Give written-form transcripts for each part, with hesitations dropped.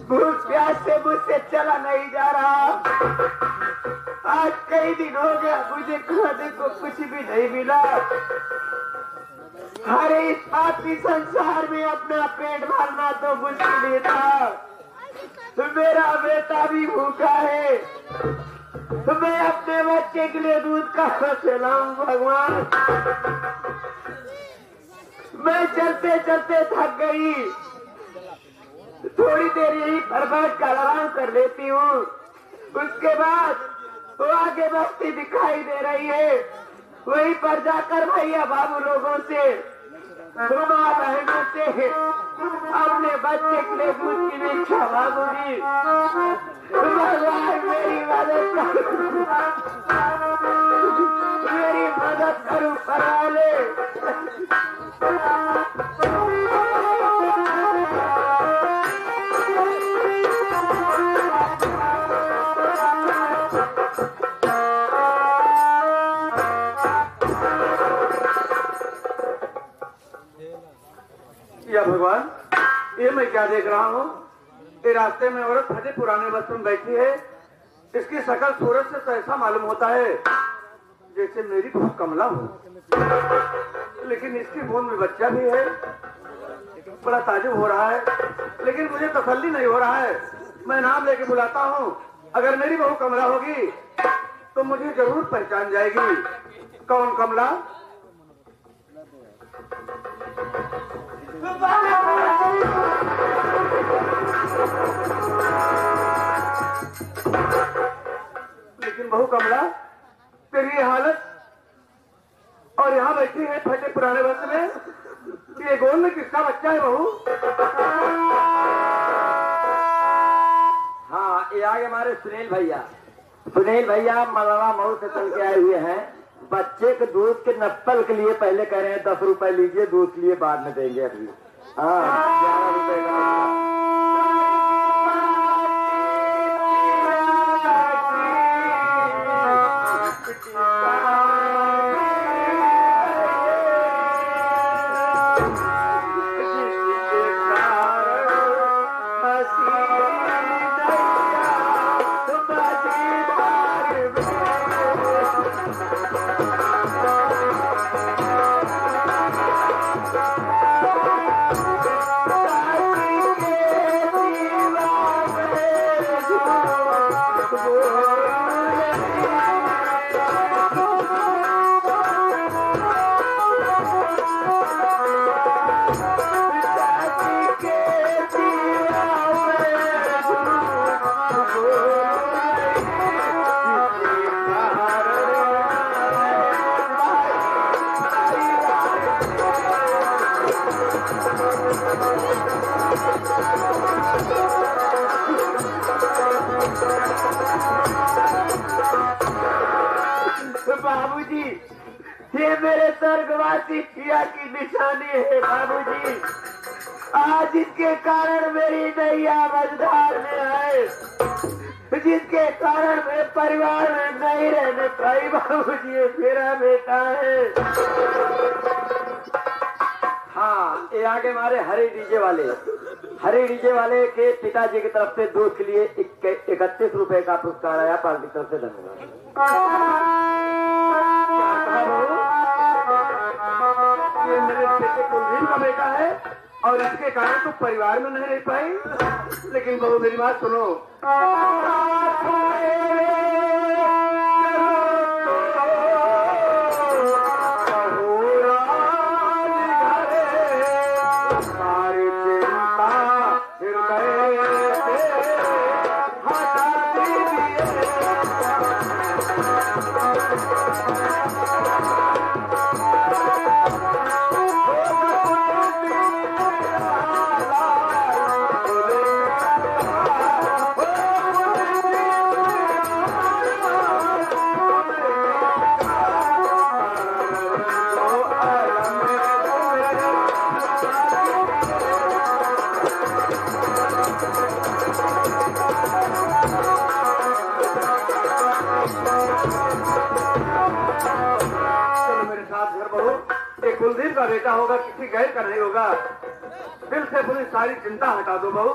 भूख प्यास से मुझसे चला नहीं जा रहा। आज कई दिन हो गया मुझे खाने को कुछ भी नहीं मिला। हर इस पापी संसार में अपना पेट भरना तो मुश्किल ही था। तो मेरा बेटा भी भूखा है, तो मैं अपने बच्चे के लिए दूध कहाँ से लाऊं भगवान। मैं चलते चलते थक गई, थोड़ी देर यही पर बैठ कर आराम कर लेती हूँ। उसके बाद वो आगे बस्ती दिखाई दे रही है, वहीं पर जाकर भैया बाबू लोगों से दोनों बहनों से अपने बच्चे के लिए दूध की भिक्षा मांगूंगी। भगवान मेरी मदद करो, मेरी मदद करो परवाले। या भगवान, ये मैं क्या देख रहा हूँ? ये रास्ते में औरत फटे पुराने वस्त्र में बैठी है। इसकी शकल सूरत से तो ऐसा मालूम होता है जैसे मेरी बहू कमला हो, लेकिन इसकी गोद में बच्चा भी है। बड़ा ताजुब हो रहा है, लेकिन मुझे तसल्ली नहीं हो रहा है। मैं नाम लेके बुलाता हूँ, अगर मेरी बहू कमला होगी तो मुझे जरूर पहचान जाएगी। कौन कमला? लेकिन बहू कमला, तेरी ये हालत और यहाँ बैठी है फटे पुराने वस्त्र में, ये गोद में किसका बच्चा है बहू? हाँ, ये आगे हमारे सुनील भैया मलावा मऊ से चल के आए हुए हैं। बच्चे के दूध के नप्पल के लिए पहले कह रहे हैं 10 रुपए लीजिए, दूध के लिए बाद में देंगे। अभी हाँ 11 रुपए का। बाबूजी, ये मेरे स्वर्गवासी पिया की निशानी है बाबूजी। आज इसके कारण मेरी नैया मझधार में आए, जिसके कारण मैं परिवार में नहीं रहने पाई बाबूजी। ये मेरा बेटा है। हाँ, ये आगे हमारे हरी डीजे वाले के पिताजी की तरफ से दूध के लिए 31 रुपए का पुरस्कार आया। पार्टी की तरफ से धन्यवाद। ये मेरे बेटे कुलदीप का बेटा है और इसके कारण तो परिवार में नहीं रह पाई। लेकिन बहू मेरी बात सुनो, कुलदीप का बेटा होगा, किसी गैर का नहीं होगा। दिल से पूरी सारी चिंता हटा दो बहू।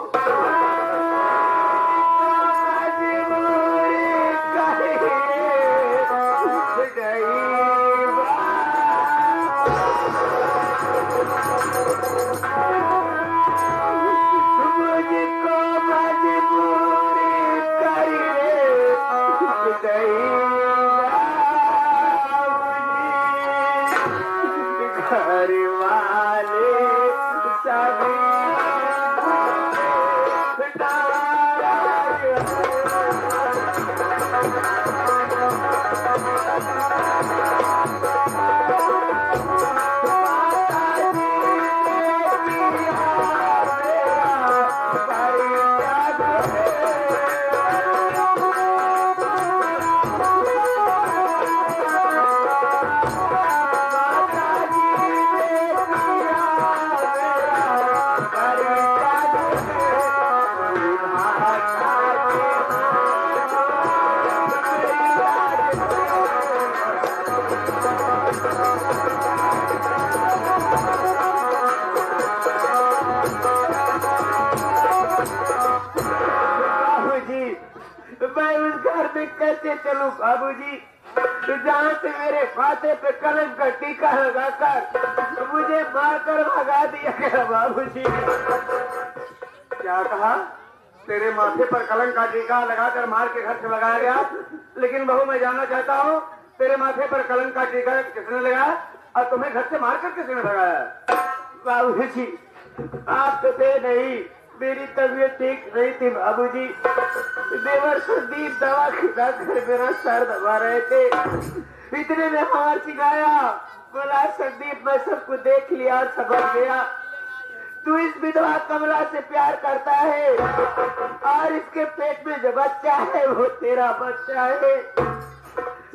कैसे चलूं बाबूजी, जहाँ से मेरे फाते पे कलम का टीका लगाकर मुझे मारकर भगा दिया गया बाबूजी। क्या कहा? तेरे माथे पर कलंक का टीका लगाकर मार के घर से भगाया गया? लेकिन बहू मैं जानना चाहता हूँ, तेरे माथे पर कलंक का टीका किसने लगाया और तुम्हें घर से मारकर किसने भगाया? बाबूजी आप तो थे नहीं, मेरी तबीयत ठीक नहीं थी बाबूजी। देवर संदीप दवा खिलाकर मेरा सर दबा रहे थे। इतने में हार सिखाया, बोला संदीप मैं सबको देख लिया और समझ गया, तू इस विधवा कमला से प्यार करता है और इसके पेट में जो बच्चा है वो तेरा बच्चा है।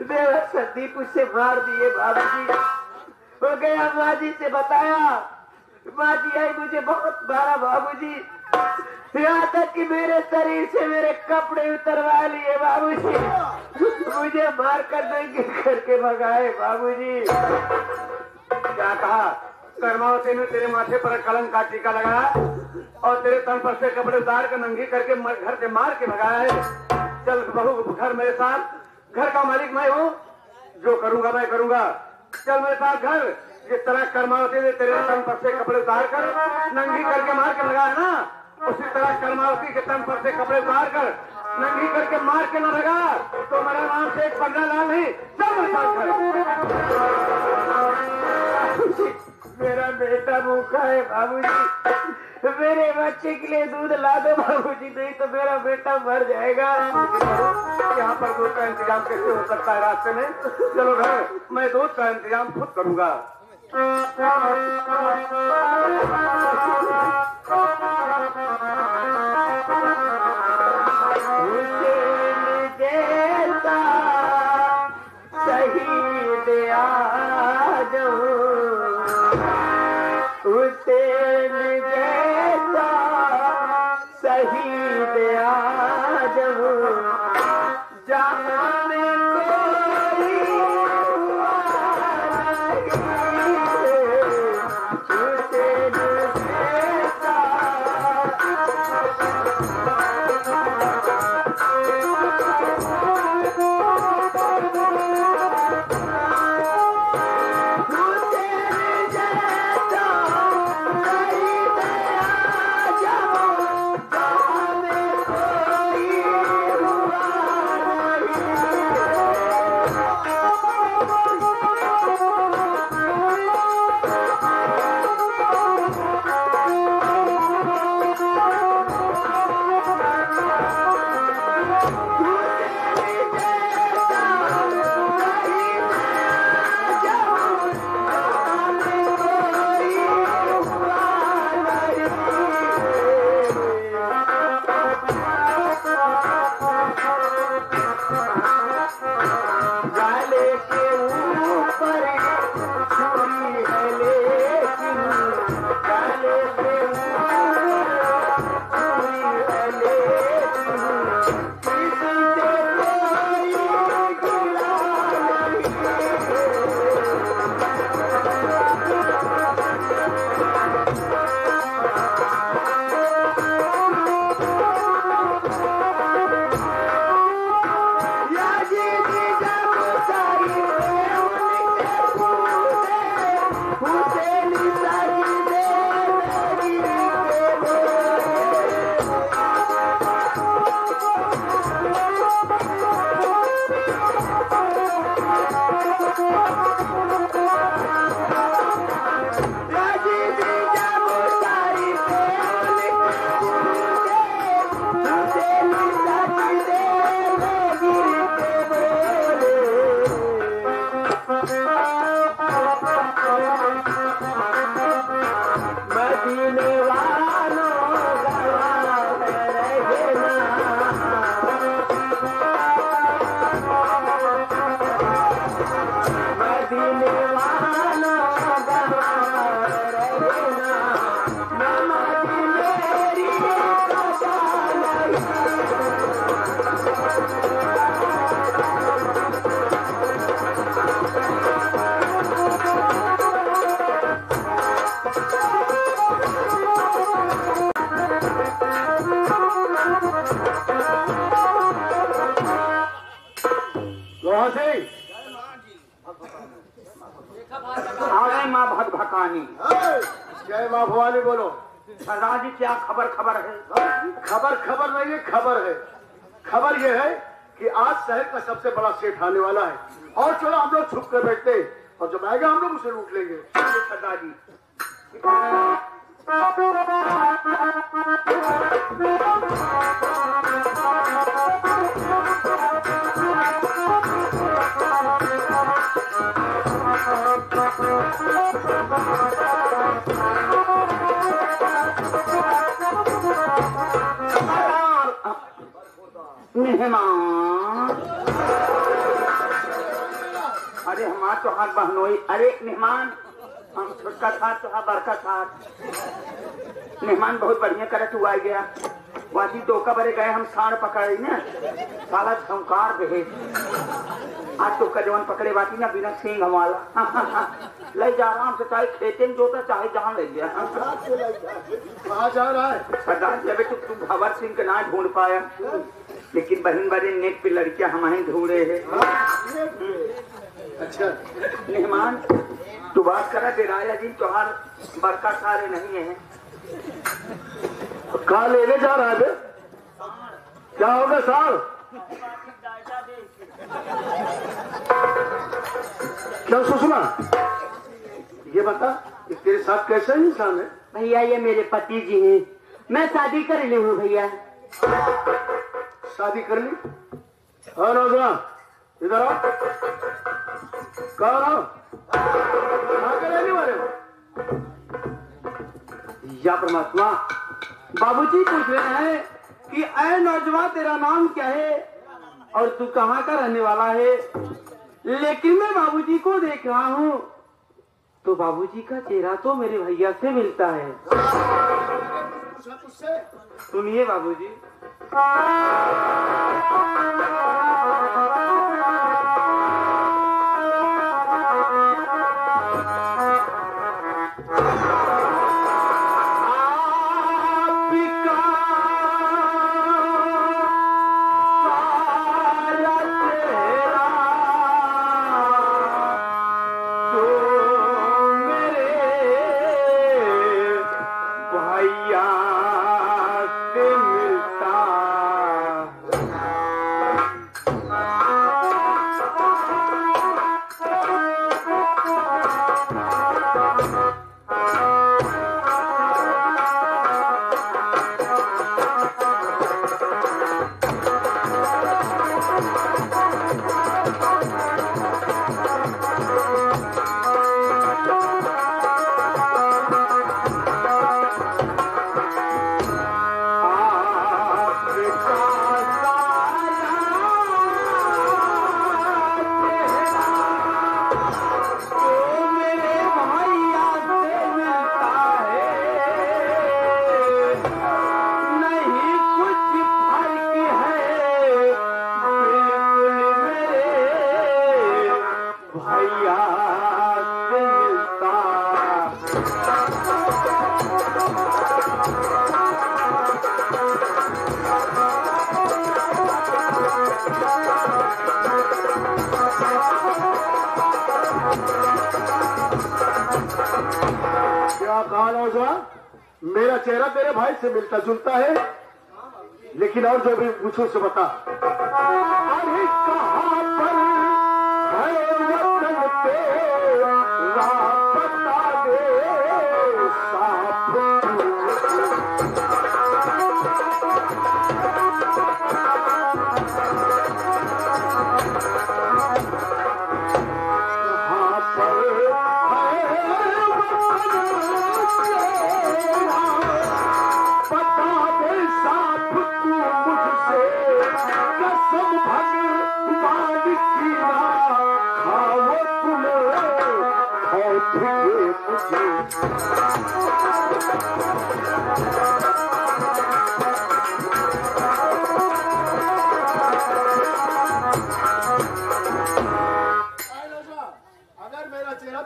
देवर संदीप उसे मार दिए बाबूजी। हो गया माँ जी से बताया, माँ जी आई मुझे बहुत मारा बाबूजी, यहाँ तक कि मेरे शरीर से मेरे कपड़े उतरवा लिए बाबूजी, मुझे मारकर नंगे करके भगाए बाबूजी। क्या कहा? कर्मावती ने तेरे माथे पर कलंक का टीका लगाया और तेरे तन पर से कपड़े उतार कर नंगी करके घर से मार के भगाया है। चल बहू घर मेरे साथ, घर का मालिक मैं हूँ, जो करूंगा मैं करूंगा। चल मेरे साथ घर। जिस तरह कर्मावती ने तेरे तन पर से कपड़े उतार कर नंगी करके मार के भगाया ना, उसी तरह कर्मावती के तन पर से कपड़े उतार कर नंगी करके मार के न भगा तो मेरा नाम से 15 लाल नहीं। चल मेरे साथ घर। मेरा बेटा भूखा है बाबूजी, मेरे बच्चे के लिए दूध ला दो बाबूजी, नहीं तो मेरा बेटा मर जाएगा। यहाँ पर दूध का इंतजाम कैसे हो सकता है रास्ते में? चलो घर, मैं दूध का इंतजाम खुद करूंगा। जैसा सही हुसैन जैसा शहीद आजम जहां में कोई हुसैन जैसा माँ भगभकानी जय माँ भवानी बोलो। सरदार जी क्या खबर खबर है? खबर खबर नहीं है, खबर है। खबर यह है कि आज शहर का सबसे बड़ा सेठ आने वाला है और चलो हम लोग छुप कर बैठते और जब आएगा हम लोग उसे लूट लेंगे। सरदार जी मेहमान, अरे हमार तो हाथ बहनोई। अरे मेहमान, हम छोटका था तो बड़का था। मेहमान बहुत बढ़िया करत हुआ आ गया। वादी डोका बरे गए हम साढ़ पकड़े ना साला संकार भेज। आज तो जवान पकड़े बाती ना बिना सिंह हमारा ले जा आराम से, चाहे खेते में जोता चाहे जहाँ ले गया। कहाँ जा रहा है? सरदार जब तू भवर सिंह के ना ढूंढ पाया, लेकिन बहन बड़े नेट पे लड़कियां हम ढूंढे है। अच्छा मेहमान तू बात करा डेराया जी त्योहार बरका सारे नहीं है। कहाँ लेने जा रहा है? क्या होगा साल? क्या सुषमा ये बता कि तेरे साथ कैसा इंसान है? भैया ये मेरे पति जी हैं, मैं शादी कर ली हूँ भैया। शादी कर ली? हाँ नौजवान इधर आओ। कौन हो? कहाँ के रहने वाले हो? या परमात्मा, बाबूजी पूछ रहे हैं कि ऐ नौजवान तेरा नाम क्या है और तू कहाँ का रहने वाला है? लेकिन मैं बाबूजी को देख रहा हूँ तो बाबूजी का चेहरा तो मेरे भैया से मिलता है। सुनिए बाबूजी। क्या कहा नौजवान? मेरा चेहरा तेरे भाई से मिलता जुलता है, लेकिन और जो भी पूछो से बता। अरे कहाँ पर है वतन तेरा, बता दे साफ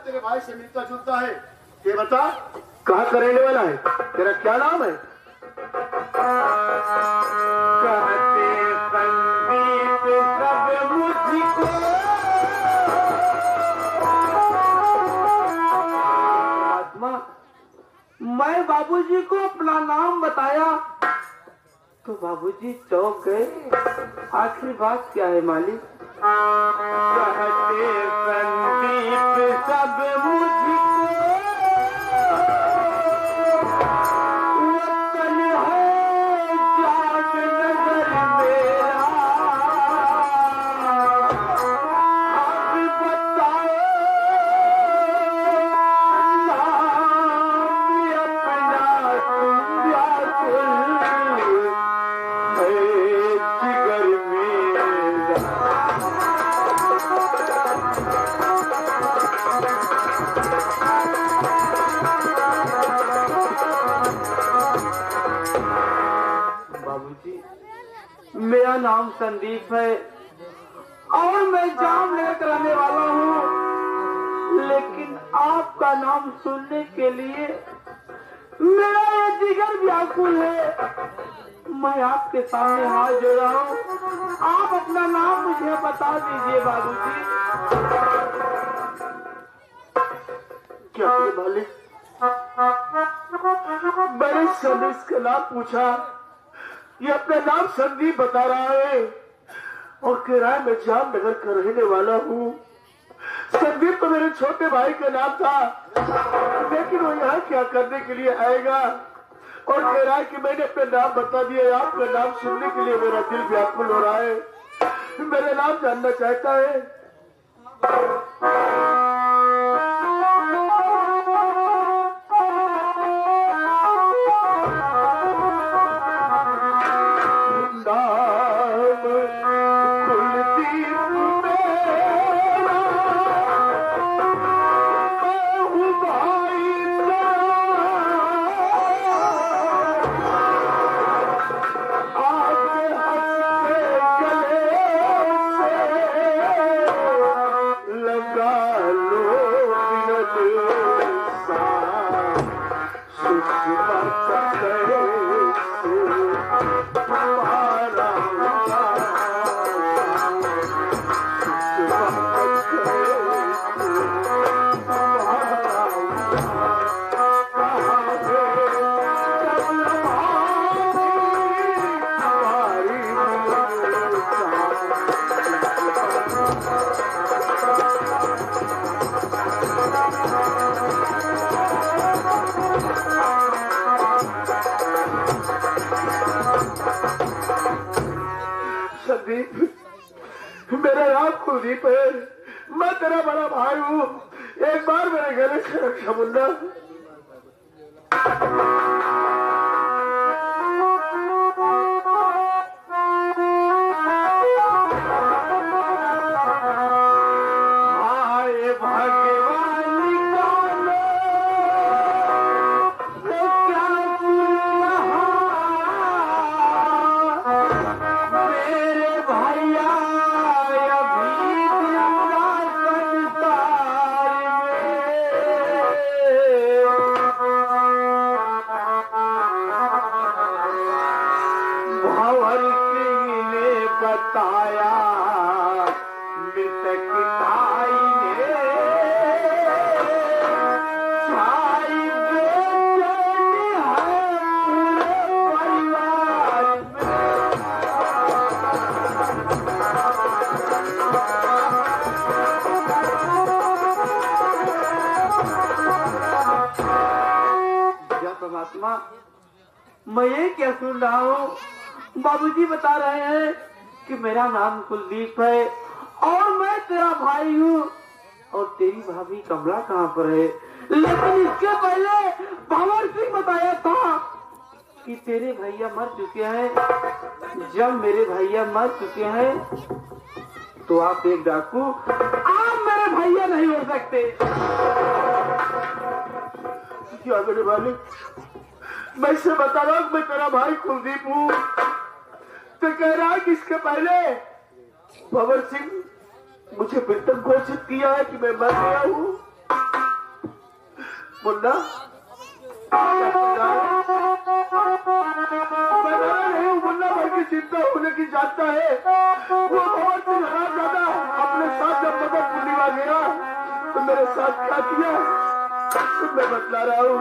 तेरे भाई से मिलता जुलता है, ये बता कहाँ का रहने वाला है, तेरा क्या नाम है? कहते संदीप सब मुझको, आत्मा मैं बाबूजी को अपना नाम बताया तो बाबूजी चौंक गए। आखिर बात क्या है मालिक? कहते संदीप सब मुझको, वतन है जामनगर मेरा, अब बताओ नाम अपना, व्याकुल है जिगर मेरा। मेरा नाम संदीप है और मैं जामनगर का रहने वाला हूँ, लेकिन आपका नाम सुनने के लिए मेरा ये जिगर व्याकुल है। मैं आपके सामने हाथ जोड़ रहा हूँ, आप अपना नाम मुझे बता दीजिए बाबूजी। क्या मालिक? मैंने संदीप का नाम पूछा, ये अपना नाम संदीप बता रहा है और कह रहा है मैं जामनगर का रहने वाला हूँ। संदीप तो मेरे छोटे भाई का नाम था, लेकिन वो यहाँ क्या करने के लिए आएगा? और कह रहा है कि मैंने अपना नाम बता दिया, आपका नाम सुनने के लिए मेरा दिल व्याकुल हो रहा है, मेरा नाम जानना चाहता है। कुलदीप मेरा, कुलदीप है, मैं तेरा बड़ा भाई हूँ, एक बार मेरे गले से रक्षा मुन्ना। मैं ये क्या सुन रहा हूँ? बाबूजी बता रहे हैं कि मेरा नाम कुलदीप है और मैं तेरा भाई हूँ और तेरी भाभी कमला कहाँ पर है। लेकिन इसके पहले भंवर सिंह बताया था कि तेरे भैया मर चुके हैं। जब मेरे भैया मर चुके हैं तो आप एक डाकू, आप मेरे भैया नहीं हो सकते। क्या मेरे मालिक, मैं से बता रहा हूँ मैं तेरा भाई कुलदीप हूँ, तो कह रहा है कि इसके पहले भंवर सिंह मुझे मृतक घोषित किया है कि मैं मर गया हूँ। मुन्ना नहीं, मुन्ना भर की चिंता होने की जानता है। वो भंवर सिंह हरामजादा अपने साथ जब मदद पुलिवा गया तो मेरे साथ क्या किया मैं बतला रहा हूँ।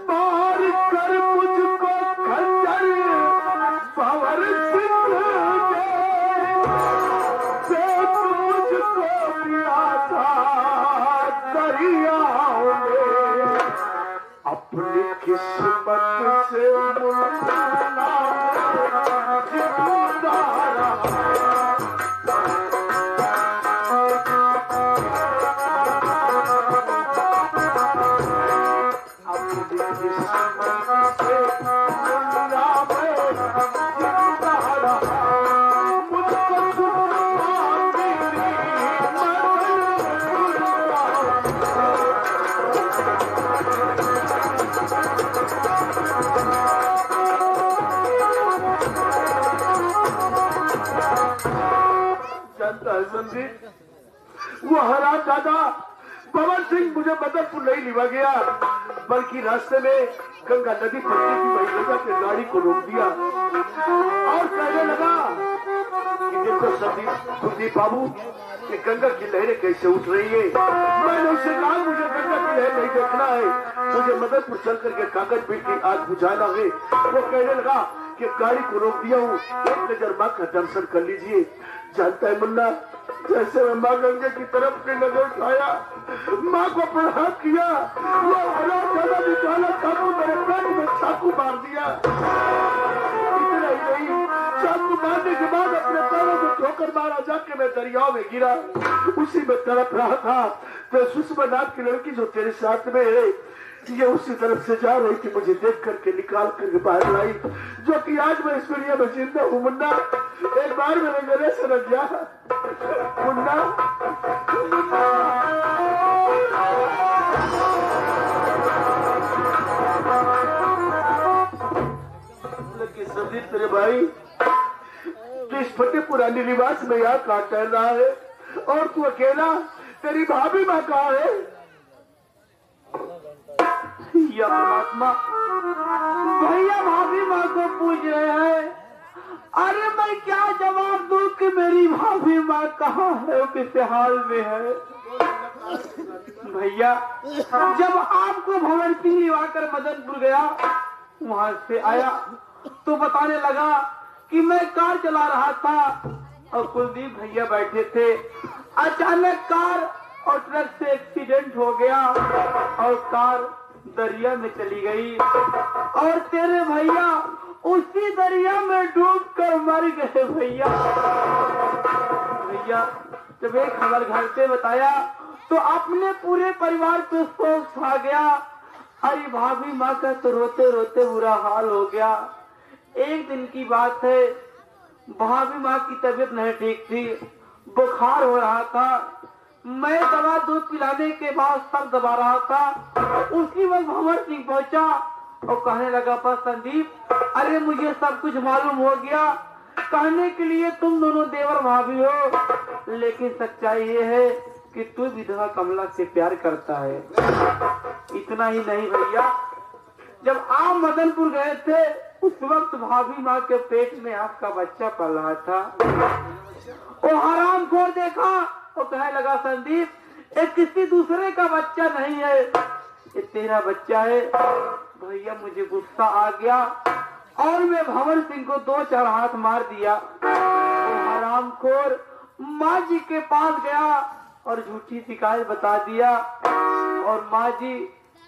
मार कर मुझको खंजर भंवर सिंह ने, फेंक मुझको प्यासा दरियाओं में, अपनी किस्मत से मुन्ना जिंदा रहा। वो हरामजादा भंवर सिंह मुझे बदरपुर नहीं लिवा गया, बल्कि रास्ते में गंगा नदी पड़ती थी, वही जगह पे गाड़ी को रोक दिया और कहने लगा कि देखो संदीप कुलदीप बाबू, ये गंगा की लहरें कैसे उठ रही है। मैंने उससे कहा मुझे गंगा की लहर नहीं देखना है, मुझे मदरपुर चल करके कागज पीट की आग बुझाना है। वो कहने लगा कि गाड़ी को रोक दिया हूँ, एक नजर माँ का दर्शन कर लीजिए। जानता है मुन्ना, जैसे मैं माँ गंगे की तरफ की नजर उठाया, माँ को प्रणाम किया, वो हरामजादा निकाला चाकू, मेरे पैर में चाकू मार दिया। इतना ही नहीं, चाकू मारने के बाद अपने पैरों को ठोकर मारा, जाके मैं दरियाओं में गिरा, उसी में तड़प रहा था। तो सुषमा नाथ की लड़की जो तेरे साथ में है, ये उसी तरफ से जा रही थी, मुझे देख करके निकाल करके बाहर लाई, जो कि आज मैं इस दुनिया में जिंदा हूँ। मुन्ना एक बार मेरे गले से लग गया। मुन्ना संदीप तेरे भाई, तो इस फटे पुरानी लिबास में यहाँ कहाँ टहल रहा है और तू अकेला, तेरी भाभी माँ कहाँ है? या परमात्मा, भैया भाभी माँ को पूछ रहे हैं। अरे मैं क्या जवाब दूं कि मेरी भाभी माँ कहाँ है, किस हाल में है। भैया जब आपको भंवर सिंह लिवाकर मदनपुर गया, वहां से आया तो बताने लगा कि मैं कार चला रहा था और कुलदीप भैया बैठे थे। अचानक कार और ट्रक से एक्सीडेंट हो गया और कार दरिया में चली गई और तेरे भैया उसी दरिया में डूब कर मर गए। भैया जब एक खबर घर से बताया तो अपने पूरे परिवार पे शोक छा गया। अरे भाभी माँ का तो रोते रोते बुरा हाल हो गया। एक दिन की बात है, भाभी माँ की तबीयत नहीं ठीक थी, बुखार हो रहा था। मैं दवा दूध पिलाने के बाद सर दबा रहा था। उसी वक्त भंवर सिंह पहुंचा और कहने लगा, बस संदीप, अरे मुझे सब कुछ मालूम हो गया। कहने के लिए तुम दोनों देवर भाभी हो, लेकिन सच्चाई ये है कि तू विधवा कमला से प्यार करता है। इतना ही नहीं भैया, जब आप मदनपुर गए थे उस वक्त भाभी माँ के पेट में आपका बच्चा पल रहा था। वो हरामखोर देखा तो कहने लगा, संदीप, ये किसी दूसरे का बच्चा नहीं है, ये तेरा बच्चा है। भैया मुझे गुस्सा आ गया और मैं भंवर सिंह को 2-4 हाथ मार दिया। वो हरामखोर माँ जी के पास गया और झूठी शिकायत बता दिया और माँ जी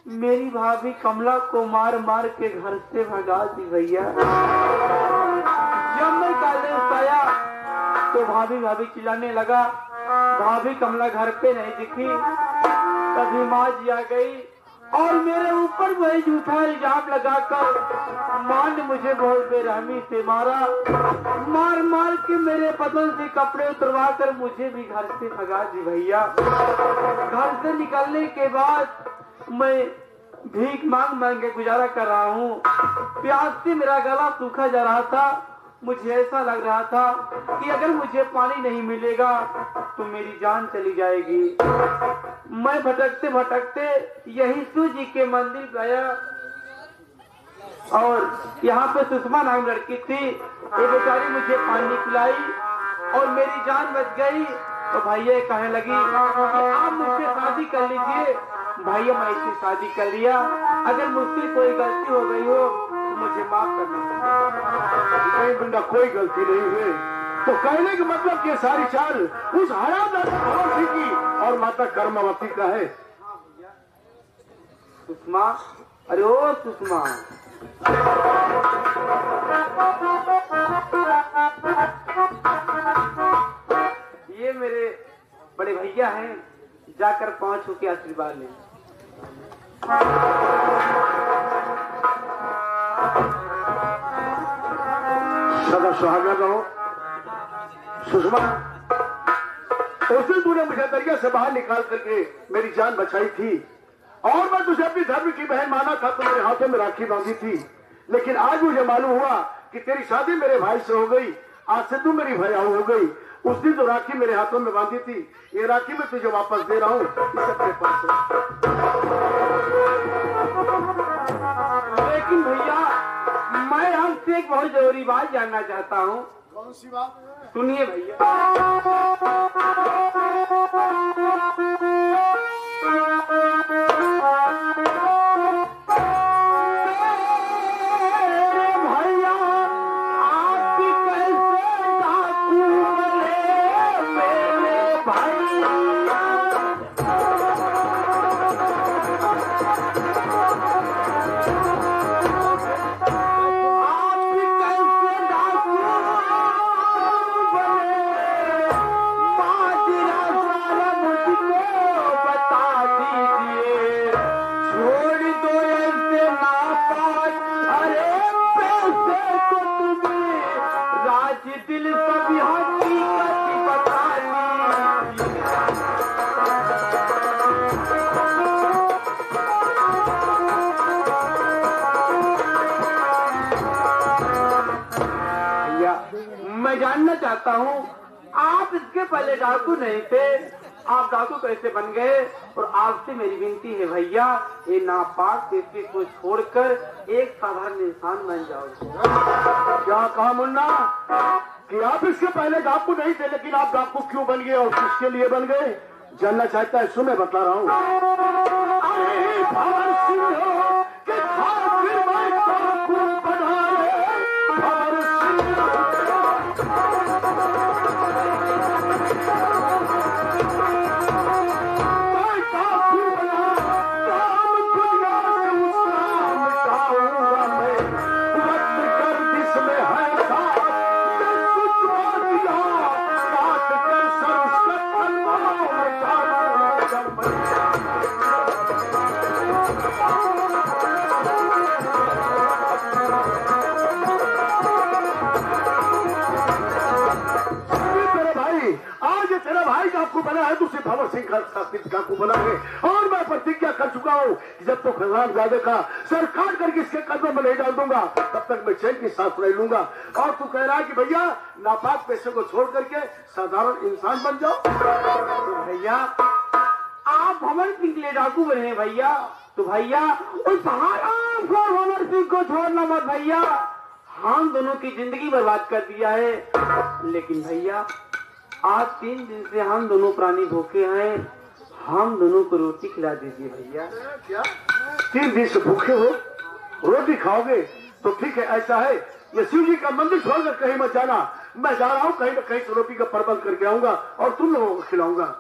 मेरी भाभी कमला को मार मार के घर से भगा दी। भैया जब मैं कॉलेज आया तो भाभी चिल्लाने लगा। भाभी कमला घर पे नहीं दिखी। तभी माँ जी आ गई और मेरे ऊपर वही झूठा इल्जाम लगाकर माँ ने मुझे बहुत बेरहमी से मारा। मार मार के मेरे बदन से कपड़े उतरवा कर मुझे भी घर से भगा दी। भैया घर से निकलने के बाद मैं भीख मांग मांग के गुजारा कर रहा हूँ। प्यास से मेरा गला सूखा जा रहा था। मुझे ऐसा लग रहा था कि अगर मुझे पानी नहीं मिलेगा तो मेरी जान चली जाएगी। मैं भटकते भटकते यही शिव जी के मंदिर गया और यहाँ पे सुषमा नाम लड़की थी। वो बेचारी मुझे पानी पिलाई और मेरी जान बच गई। तो भैया कहने लगी कि आप मुझसे शादी कर लीजिए। भैया मैं इससे शादी कर लिया। अगर मुझसे कोई गलती हो गई हो तो मुझे माफ करना। नहीं बिंदा, कोई गलती नहीं हुई। तो कहने का मतलब कि सारी चाल उस हरामजादा भंवर सिंह की और माता कर्मवती का है। सुषमा, अरे ओ सुषमा, ये मेरे बड़े भैया हैं, जाकर पहुंच होके आशीर्वाद लें। सदा सुहागन रहो। सुषमा, उस दिन तूने मुझे दरिया से बाहर निकाल करके मेरी जान बचाई थी और मैं तुझे अपनी धर्म की बहन माना था, तो मेरे हाथों में राखी बांधी थी। लेकिन आज मुझे मालूम हुआ कि तेरी शादी मेरे भाई से हो गई। आज से तू मेरी भैयाऊ हो गई। उस दिन जो राखी मेरे हाथों में बांधी थी, ये राखी मैं तुझे वापस दे रहा हूँ। इस अपने पास। लेकिन भैया मैं आपसे एक बहुत जरूरी बात जानना चाहता हूँ। कौन सी बात? सुनिए भैया। भैया आपकी कैसे डाकू बने मेरे भैया। मैं जानना चाहता हूँ, आप इसके पहले डाकू नहीं थे, आप डाकू कैसे बन गए? और आपसे मेरी विनती है भैया, ये नापाक पेशे को छोड़कर एक साधारण इंसान बन जाओ। क्या कहा मुन्ना कि आप इसके पहले डाकू नहीं थे, लेकिन आप डाकू क्यों बन गए और किसके लिए बन गए? जानना चाहता है? सुन मैं बता रहा हूँ। डाकू बना है, दूसरे भंवर सिंह का डाकू बना है। और मैं प्रतिज्ञा कर चुका हूँ कि जब तक हरामजादे का सर काट करके इसके कदमों में नहीं डाल दूंगा, तब तक मैं चैन की सांस नहीं लूंगा। और तू कह रहा है कि भैया नापाक पैसे को छोड़ करके साधारण इंसान बन जाओ। तो भैया आप भंवर सिंह के लिए डाकू बने हैं भैया, तो भैया उस हराम खोर भंवर सिंह को छोड़ना मत भैया। हम दोनों की जिंदगी बर्बाद कर दिया है। लेकिन भैया आज 3 दिन से हम दोनों प्राणी भूखे हैं, हम दोनों को रोटी खिला दीजिए भैया। क्या 3 दिन से भूखे हो, रोटी खाओगे? तो ठीक है, ऐसा है ये शिव जी का मंदिर छोड़कर कहीं मत जाना। मैं जा रहा हूँ, कहीं न कहीं से रोटी का प्रबंध करके आऊंगा और तुम लोगों को खिलाऊंगा।